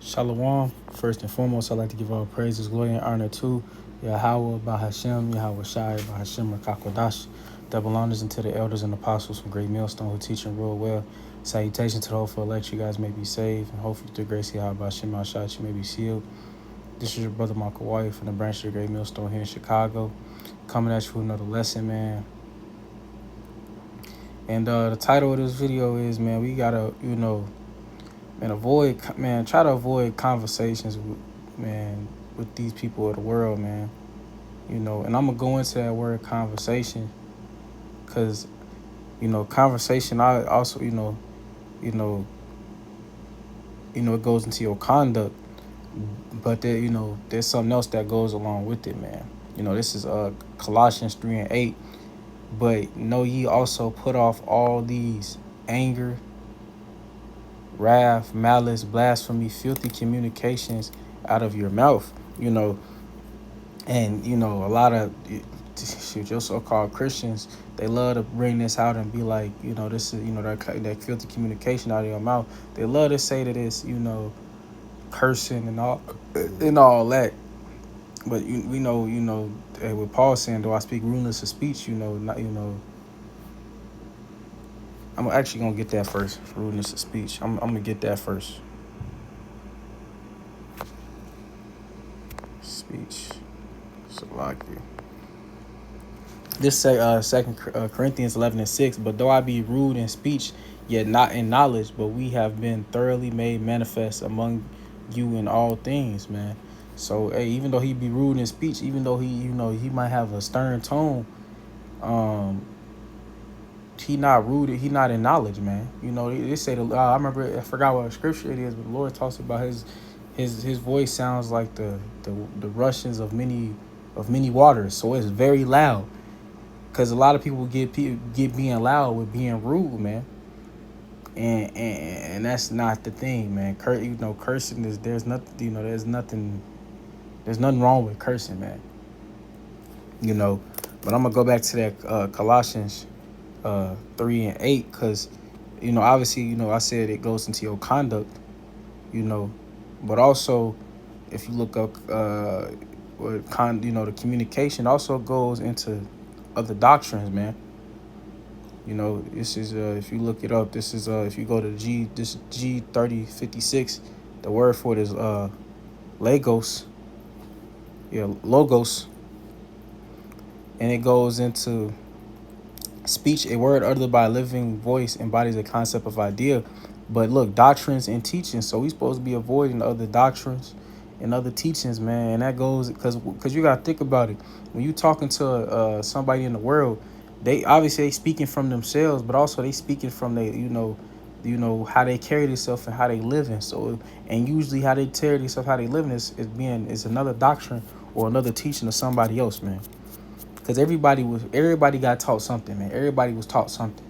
Shalom. First and foremost, I'd like to give all praises, glory, and honor to Yahweh, Bahashem, Yahweh Shai, Bahashem, Rakakwadash. Double honors unto the elders and apostles from Great Millstone who teach and rule well. Salutations to the hopeful elect, you guys may be saved, and hopefully through grace of Yahweh, Bahashem, Shai, you may be sealed. This is your brother Michael White from the branch of the Great Millstone here in Chicago. Coming at you with another lesson, man. And the title of this video is, man, we gotta, try to avoid conversations, with these people of the world, man. And I'm gonna go into that word conversation, because, conversation. I also, it goes into your conduct, but there's something else that goes along with it, man. This is Colossians 3:8. But know ye also put off all these: anger, wrath, malice, blasphemy, filthy communications out of your mouth. And a lot of your so-called Christians, they love to bring this out and be like, this is, that filthy communication out of your mouth. They love to say that it's, cursing and all that. But we know, with Paul saying, though I speak rudeness of speech, not, I'm actually gonna get that first. Rudeness of speech. I'm gonna get that first. Speech. Salakia. This say Second Corinthians 11:6. But though I be rude in speech, yet not in knowledge, but we have been thoroughly made manifest among you in all things, man. So, hey, even though he be rude in speech, even though he might have a stern tone, he not rude. He not in knowledge, man. They say I remember, I forgot what scripture it is, but the Lord talks about his voice sounds like the rushings of many waters. So it's very loud, because a lot of people get being loud with being rude, man. And that's not the thing, man. Cursing is there's nothing wrong with cursing, man. But I'm gonna go back to that Colossians 3:8, because obviously, I said it goes into your conduct, but also if you look up the communication also goes into other doctrines, man. This is if you look it up, this is if you go to G3056, the word for it is logos. Logos. And it goes into speech, a word uttered by a living voice, embodies a concept of idea. But look, doctrines and teachings. So we supposed to be avoiding other doctrines and other teachings, man. And that goes because you gotta think about it. When you talking to somebody in the world, they obviously speaking from themselves, but also they speaking from how they carry themselves and how they living. So, and usually how they carry themselves, how they living is another doctrine or another teaching of somebody else, man. Because everybody got taught something, man. Everybody was taught something.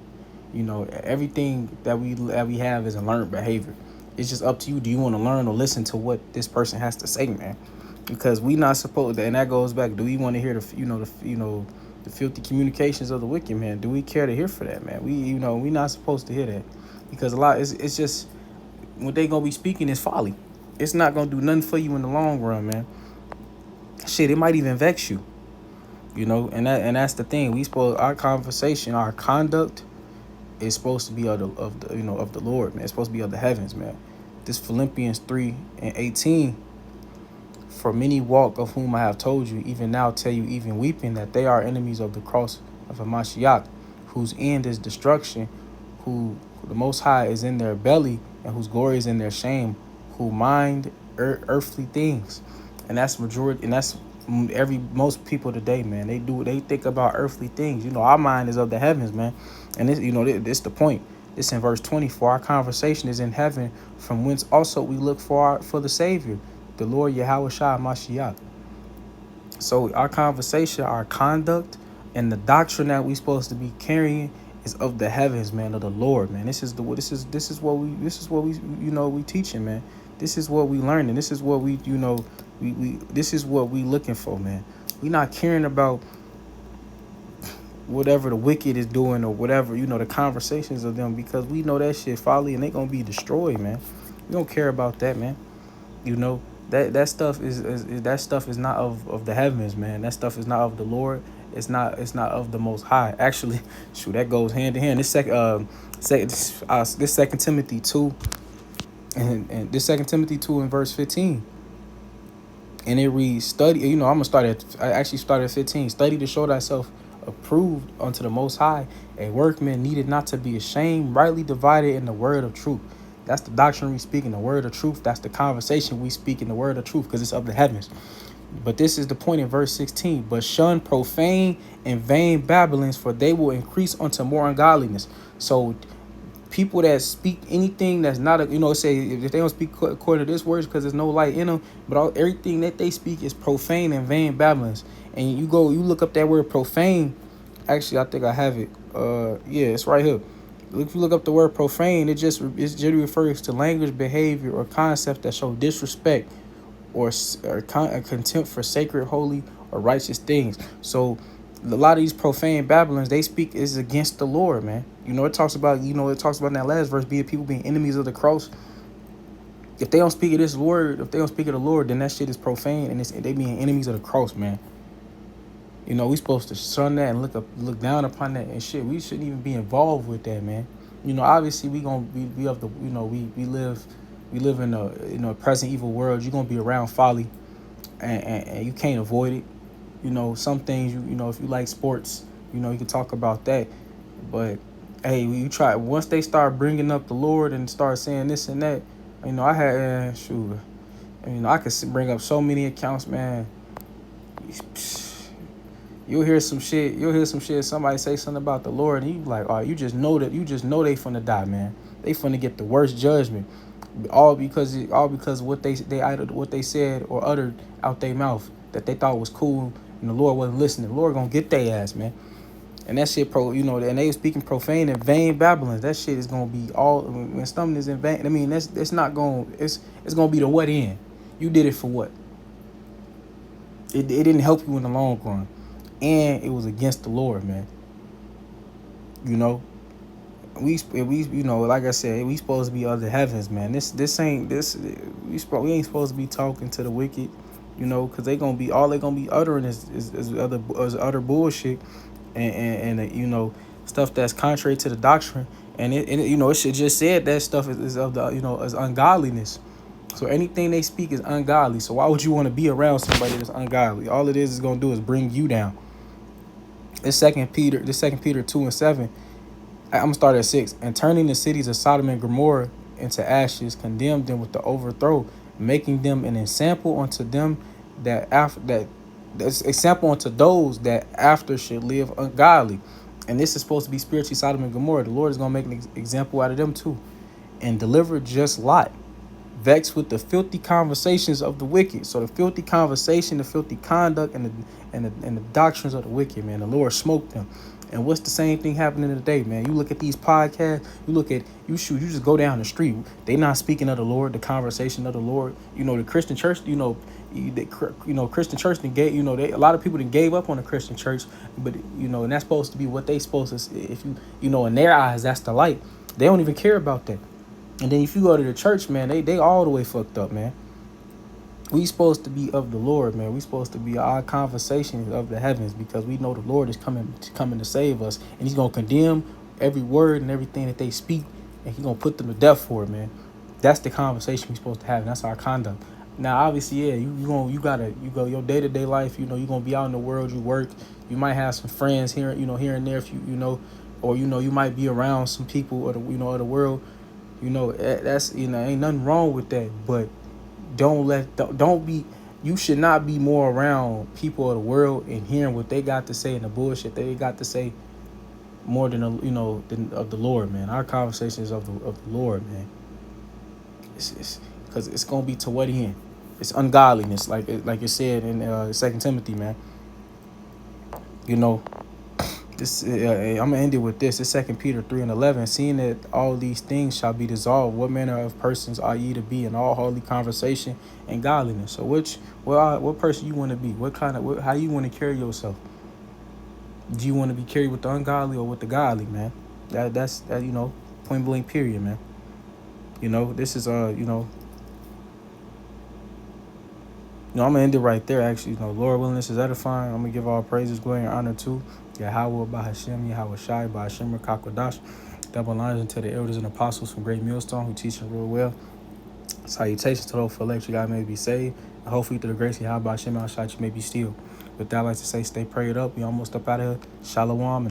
Everything that we have is a learned behavior. It's just up to you. Do you want to learn or listen to what this person has to say, man? Because we not supposed to, and that goes back. Do we want to hear the filthy communications of the wicked, man? Do we care to hear for that, man? We not supposed to hear that, because a lot it's just what they gonna be speaking is folly. It's not gonna do nothing for you in the long run, man. Shit, it might even vex you. And that's the thing. Our conversation, our conduct is supposed to be of the Lord, man. It's supposed to be of the heavens, man. This Philippians 3:18. For many walk, of whom I have told you, even now tell you, even weeping, that they are enemies of the cross of Hamashiach, whose end is destruction, who the Most High is in their belly, and whose glory is in their shame, who mind earthly things. And that's majority, and that's most people today, man. They think about earthly things. Our mind is of the heavens, man. And this the point. It's in verse 20. For our conversation is in heaven, from whence also we look for the Savior, the Lord Yahweh Shai Mashiach. So our conversation, our conduct, and the doctrine that we supposed to be carrying is of the heavens, man, of the Lord, man. This is what we teaching, man. This is what we learning. This is what we this is what we looking for, man. We not caring about whatever the wicked is doing or whatever, the conversations of them, because we know that shit folly and they gonna be destroyed, man. We don't care about that, man. You know, that stuff is that stuff is not of the heavens, man. That stuff is not of the Lord. It's not of the Most High. Actually, shoot, that goes hand in hand. This Second Timothy 2, and this Second Timothy 2 in verse 15. And it reads, study, I actually started at 15. Study to show thyself approved unto the Most High, a workman needed not to be ashamed, rightly divided in the word of truth. That's the doctrine we speak in the word of truth. That's the conversation we speak in the word of truth, because it's of the heavens. But this is the point in verse 16. But shun profane and vain babblings, for they will increase unto more ungodliness. So people that speak anything that's not say if they don't speak according to this words, because there's no light in them, but everything that they speak is profane and vain babblings. And you look up that word profane. Actually, I think I have it. Yeah, it's right here. If you look up the word profane, it generally refers to language, behavior, or concept that show disrespect or contempt for sacred, holy, or righteous things. So a lot of these profane babblings they speak is against the Lord, man. It talks about in that last verse people being enemies of the cross. If they don't speak of this word, if they don't speak of the Lord, then that shit is profane, and they being enemies of the cross, man. We supposed to shun that and look down upon that and shit. We shouldn't even be involved with that, man. Obviously we gonna be of the we live in a present evil world. You're gonna be around folly, and you can't avoid it. Some things if you like sports, you can talk about that. But hey, you try once they start bringing up the Lord and start saying this and that. I had shoot. I could bring up so many accounts, man. You'll hear some shit. Somebody say something about the Lord, and you be like, oh, you just know they finna die, man. They finna get the worst judgment, all because what they said or uttered out their mouth that they thought was cool, and the Lord wasn't listening. The Lord gonna get their ass, man. And that shit, and they speaking profane and vain babblings. That shit is gonna be all when something is in vain. I mean, it's not gonna it's gonna be the what end. You did it for what? It didn't help you in the long run, and it was against the Lord, man. We like I said, we supposed to be of the heavens, man. This ain't this we ain't supposed to be talking to the wicked, because they gonna be uttering is utter bullshit, and stuff that's contrary to the doctrine, and it should just said that stuff is of the is ungodliness. So anything they speak is ungodly. So why would you want to be around somebody that's ungodly? All it is gonna do is bring you down. This Second Peter 2:7. I'm gonna start at 6. And turning the cities of Sodom and Gomorrah into ashes, condemned them with the overthrow, making them an example unto them that's example unto those that after should live ungodly. And this is supposed to be spiritually Sodom and Gomorrah. The Lord is gonna make an example out of them too, and deliver just Lot, vexed with the filthy conversations of the wicked. So the filthy conversation, the filthy conduct, and the doctrines of the wicked, man. The Lord smoked them. And what's the same thing happening today, man? You look at these podcasts, you just go down the street. They not speaking of the Lord, the conversation of the Lord. The Christian church, Christian church a lot of people that gave up on the Christian church, but and that's supposed to be what they supposed to. If in their eyes, that's the light. They don't even care about that. And then if you go to the church, man, they all the way fucked up, man. We supposed to be of the Lord, man. We supposed to be our conversation of the heavens, because we know the Lord is coming to save us, and He's gonna condemn every word and everything that they speak, and He's gonna put them to death for it, man. That's the conversation we're supposed to have, and that's our conduct. Now, obviously, yeah, you go your day-to-day life. You're gonna be out in the world. You work. You might have some friends here and there, if or you might be around some people of the world. That's ain't nothing wrong with that, but don't be you should not be more around people of the world and hearing what they got to say and the bullshit they got to say more than than of the Lord, man. Our conversation is of the Lord, man. It's because it's gonna be to what end? It's ungodliness, like it said in 2 Timothy, man. This I'm gonna end it with this. It's 2 Peter 3:11. Seeing that all these things shall be dissolved, what manner of persons are ye to be in all holy conversation and godliness? So what person you want to be? How you want to carry yourself? Do you want to be carried with the ungodly or with the godly, man? That's point blank period, man. This is I'm gonna end it right there. Actually, Lord willing, this is edifying. I'm gonna give all praises, glory, and honor to Yahweh Bahashem, Yahweh Shai, Bahashem Rakakwadash. Double lines into the elders and apostles from Great Millstone who teach real well. Salutations to those for elect you guys may be saved. And hopefully through the grace of Yahweh Bahashem Al Shai, you may be still. With that, I like to say, stay prayed up. We almost up out of here. Shalom.